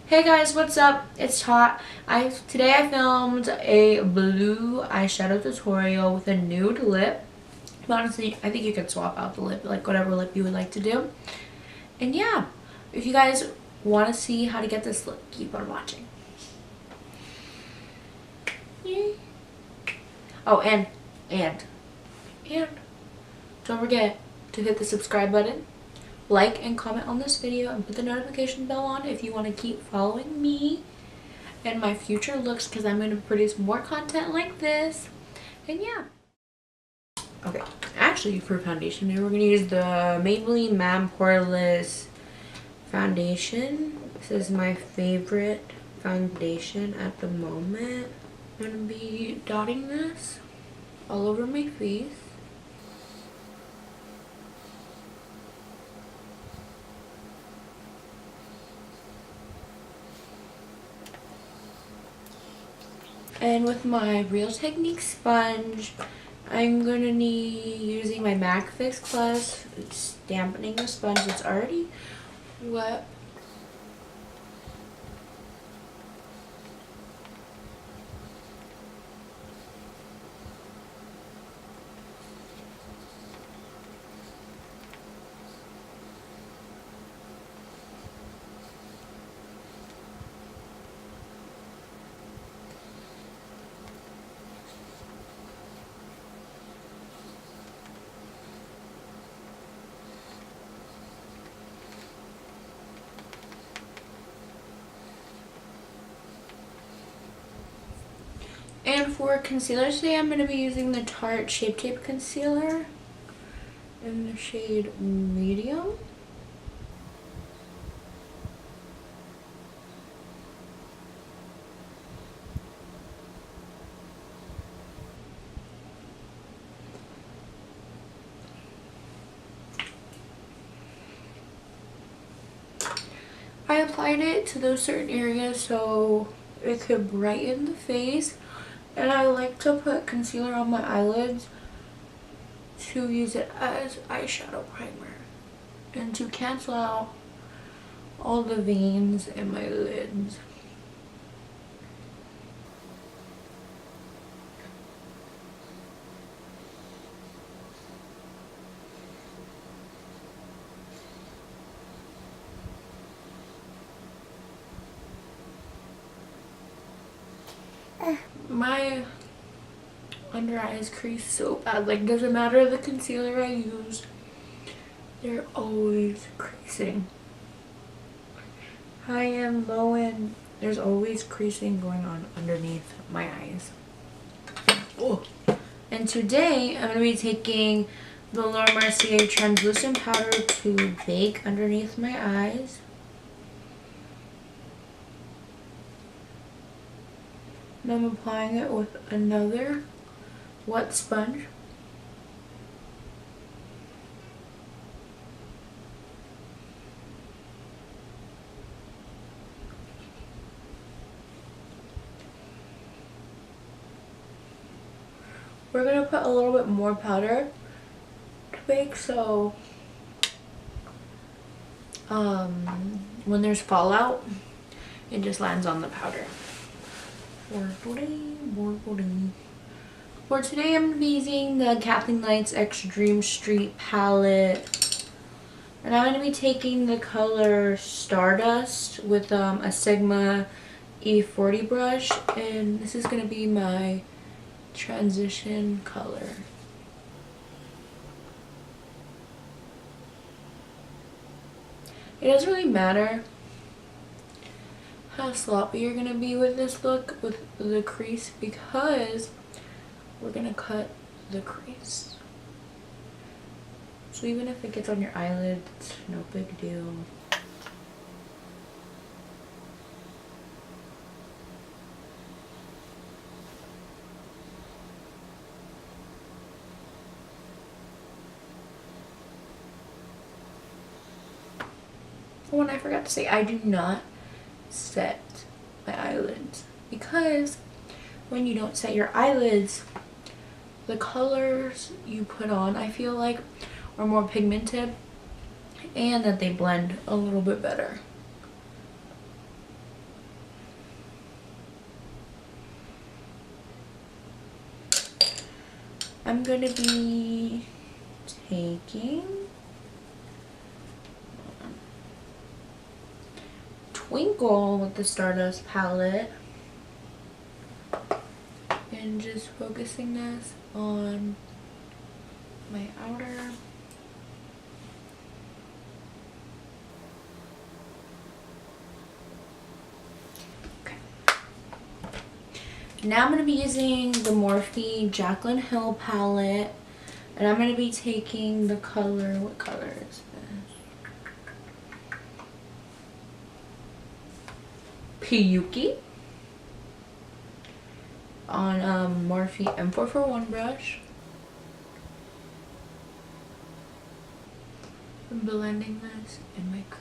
Hey guys, what's up? It's Tarte. Today I filmed a blue eyeshadow tutorial with a nude lip. But honestly, I think you could swap out the lip, like whatever lip you would like to do. And yeah, if you guys want to see how to get this look, keep on watching. Yay. Oh, and don't forget to hit the subscribe button, like and comment on this video, and put the notification bell on if you want to keep following me and my future looks, because I'm going to produce more content like this. And yeah. Okay, actually for foundation we're going to use the Maybelline Poreless foundation. This is my favorite foundation at the moment. I'm going to be dotting this all over my face. And with my Real Technique sponge, I'm going to be using my MAC Fix Plus. It's dampening the sponge. It's already wet. And for concealer today, I'm going to be using the Tarte Shape Tape Concealer in the shade Medium. I applied it to those certain areas so it could brighten the face. And I like to put concealer on my eyelids to use it as eyeshadow primer and to cancel out all the veins in my lids. My under eyes crease so bad. Like, doesn't matter the concealer I use, they're always creasing. High and low end, there's always creasing going on underneath my eyes. Oh. And today I'm going to be taking the Mercier translucent powder to bake underneath my eyes. And I'm applying it with another wet sponge. We're going to put a little bit more powder to bake, so when there's fallout, it just lands on the powder. For today, I'm going to be using the KathleenLights X Dream Street palette. And I'm going to be taking the color Stardust with a Sigma E40 brush. And this is going to be my transition color. It doesn't really matter how sloppy you're going to be with this look with the crease, because we're going to cut the crease. So even if it gets on your eyelid, it's no big deal. Oh, and I forgot to say, I do not set my eyelids, because when you don't set your eyelids, the colors you put on, I feel like, are more pigmented and that they blend a little bit better. I'm gonna be taking Twinkle with the Stardust palette and just focusing this on my outer. Okay. Now I'm going to be using the Morphe Jaclyn Hill palette, and I'm going to be taking the color, what color is this? Piyuki on Morphe M441 brush. I'm blending this in my crease.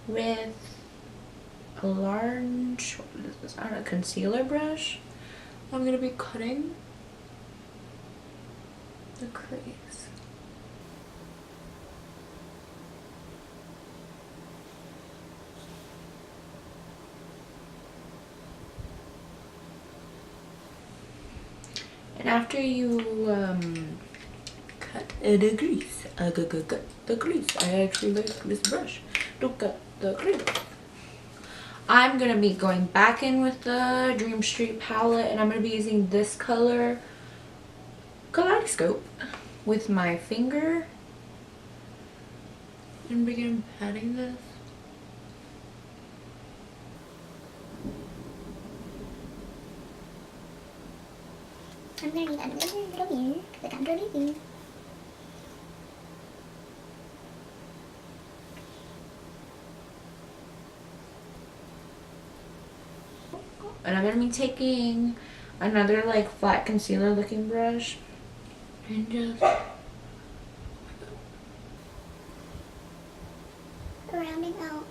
With a large, what is this? I don't know, concealer brush, I'm going to be cutting the crease. And after you cut the crease, I actually like this brush to cut the crease. I'm going to be going back in with the Dream Street palette, and I'm going to be using this color, Kaleidoscope, with my finger and begin patting this. I'm going to need another little mirror because I'm going to use. And I'm going to be taking another like flat concealer looking brush and just Rounding out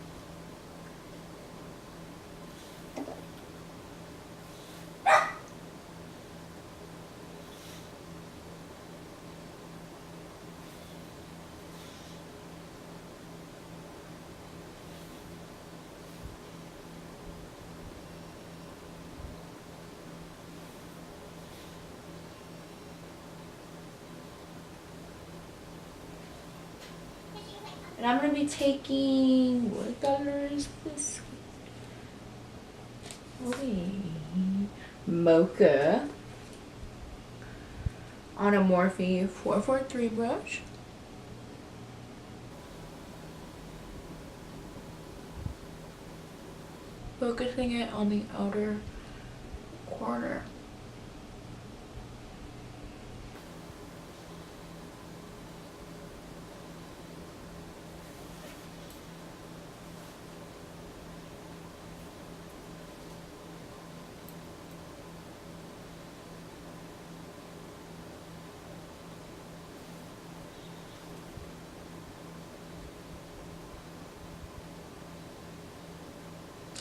the blue. and I'm going to be taking, what color is this? Mocha on a Morphe 443 brush. Focusing it on the outer corner.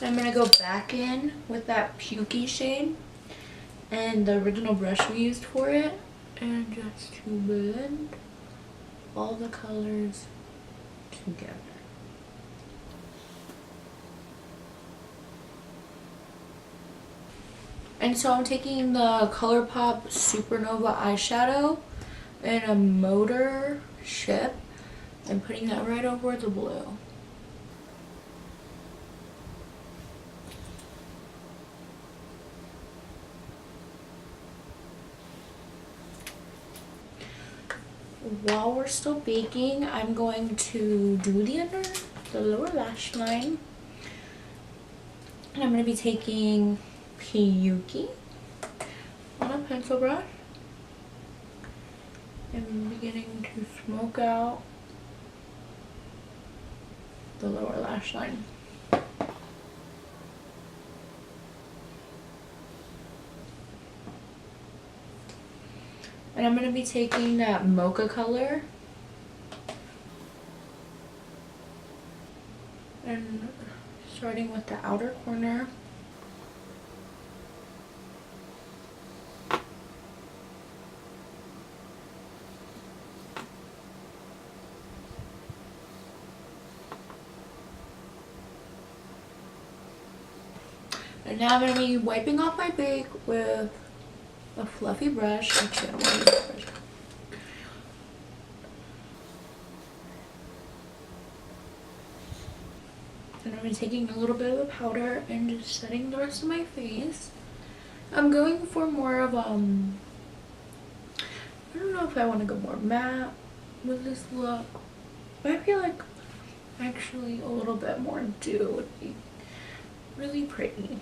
I'm going to go back in with that Pukey shade and the original brush we used for it, and just to blend all the colors together. And so I'm taking the Colourpop Supernova eyeshadow in a Mothership and putting that right over the blue. While we're still baking, I'm going to do the lower lash line. And I'm going to be taking Piyuki on a pencil brush and beginning to smoke out the lower lash line. And I'm going to be taking that mocha color and starting with the outer corner. And now I'm going to be wiping off my bake with a fluffy brush. Actually, I don't want to use this brush. And I'm taking a little bit of the powder and just setting the rest of my face. I'm going for more of, I don't know if I want to go more matte with this look. I feel like actually a little bit more dew would be really pretty.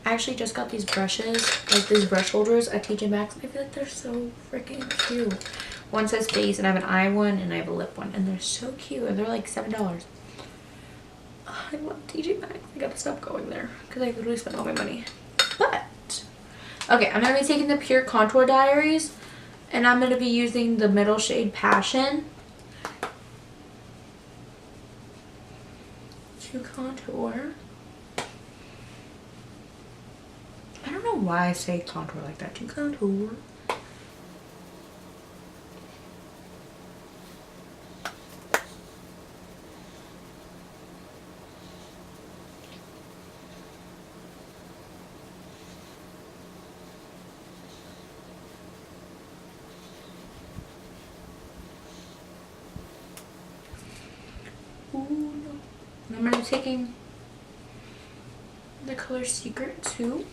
I actually just got these brushes, like these brush holders at TJ Maxx. I feel like they're so freaking cute. One says face, and I have an eye one, and I have a lip one, and they're so cute, and they're like $7. I love TJ Maxx. I gotta stop going there because I literally spent all my money. But okay, I'm gonna be taking the PUR Contour Diaries, and I'm gonna be using the middle shade Passion to contour. I don't know why I say contour like that. To contour. Ooh, no. And I'm going to be taking the color Secret 2.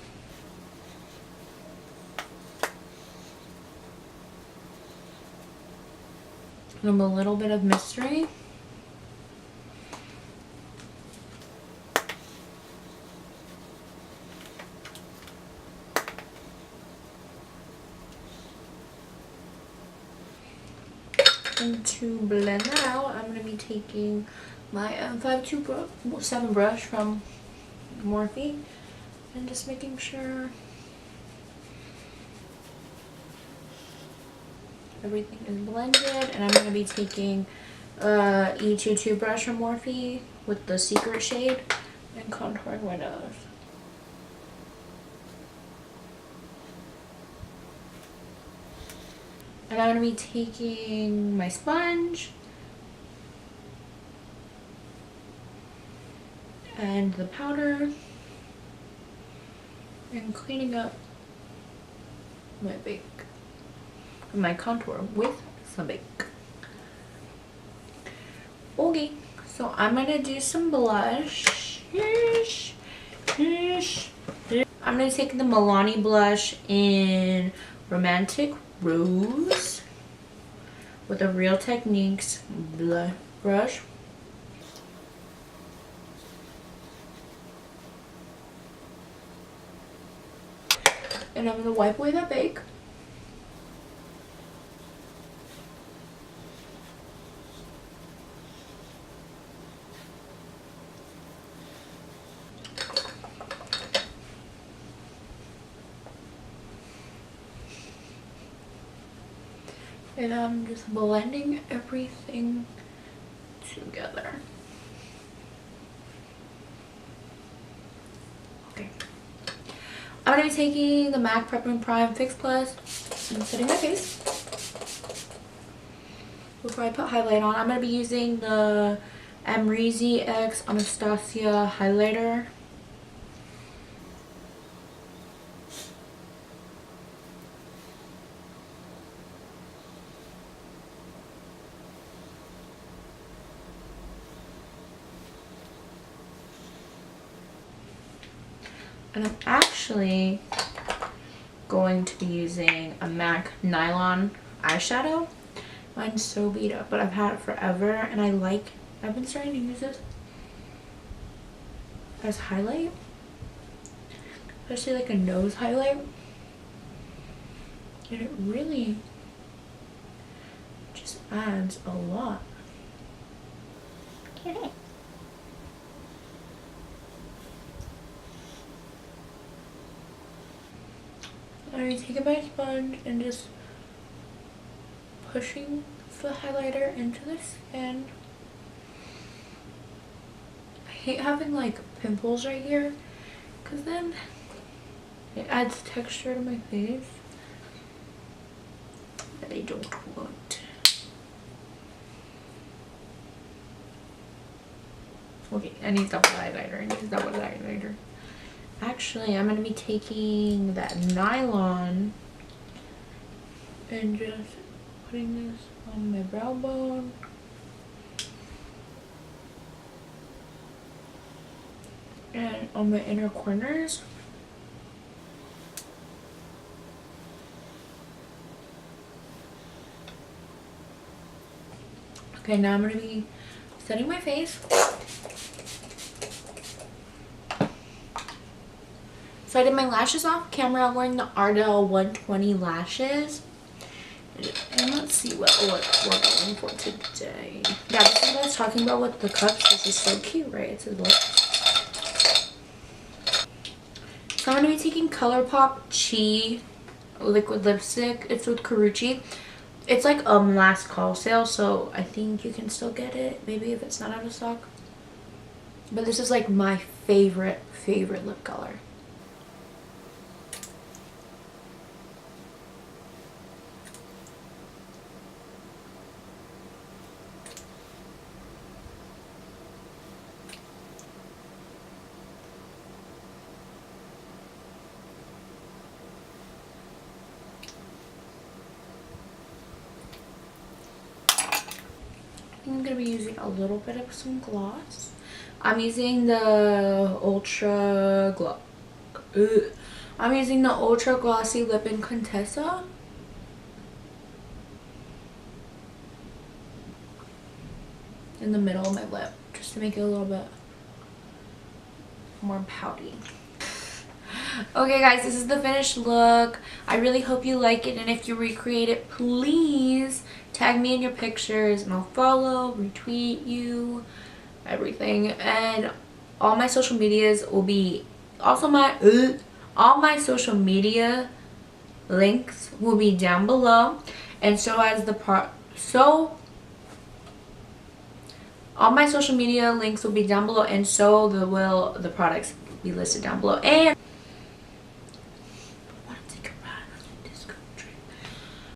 And a little bit of Mystery. And to blend that out, I'm going to be taking my 527 brush from Morphe and just making sure everything is blended. And I'm going to be taking E22 brush from Morphe with the Secret shade and contouring my nose. And I'm going to be taking my sponge and the powder and cleaning up my bake, my contour with some bake. Okay, so I'm going to do some blush. I'm going to take the Milani blush in Romantic Rose with a Real Techniques blush brush. And I'm going to wipe away that bake. And I'm just blending everything together. Okay. I'm going to be taking the MAC Prep and Prime Fix Plus and setting my face. Before I put highlight on, I'm going to be using the Amerzy X Anastasia highlighter. And I'm actually going to be using a MAC Nylon eyeshadow. Mine's so beat up, but I've had it forever, and I've been starting to use this as highlight. Especially like a nose highlight. And it really just adds a lot. Okay. I'm taking my sponge and just pushing the highlighter into the skin. I hate having like pimples right here because then it adds texture to my face that I don't want. Okay, I need double highlighter. Actually, I'm going to be taking that nylon and just putting this on my brow bone. And on my inner corners. Okay, now I'm going to be setting my face. So I did my lashes off camera. I'm wearing the Ardell 120 lashes. And let's see what look we're going for today. Yeah, this is what I was talking about with the cups. This is so cute, right? It's a look. So I'm going to be taking Colourpop Chi liquid lipstick. It's with Karrueche. It's like last call sale, so I think you can still get it. Maybe if it's not out of stock. But this is like my favorite lip color. I'm going to be using a little bit of some gloss. I'm using the Ultra Glossy Lip in Contessa. In the middle of my lip, just to make it a little bit more pouty. Okay guys, this is the finished look. I really hope you like it, and if you recreate it, please tag me in your pictures and I'll follow, retweet you, everything. And all my social medias will be also all my social media links will be down below, and so as all my social media links will be down below, and so will the products be listed down below. And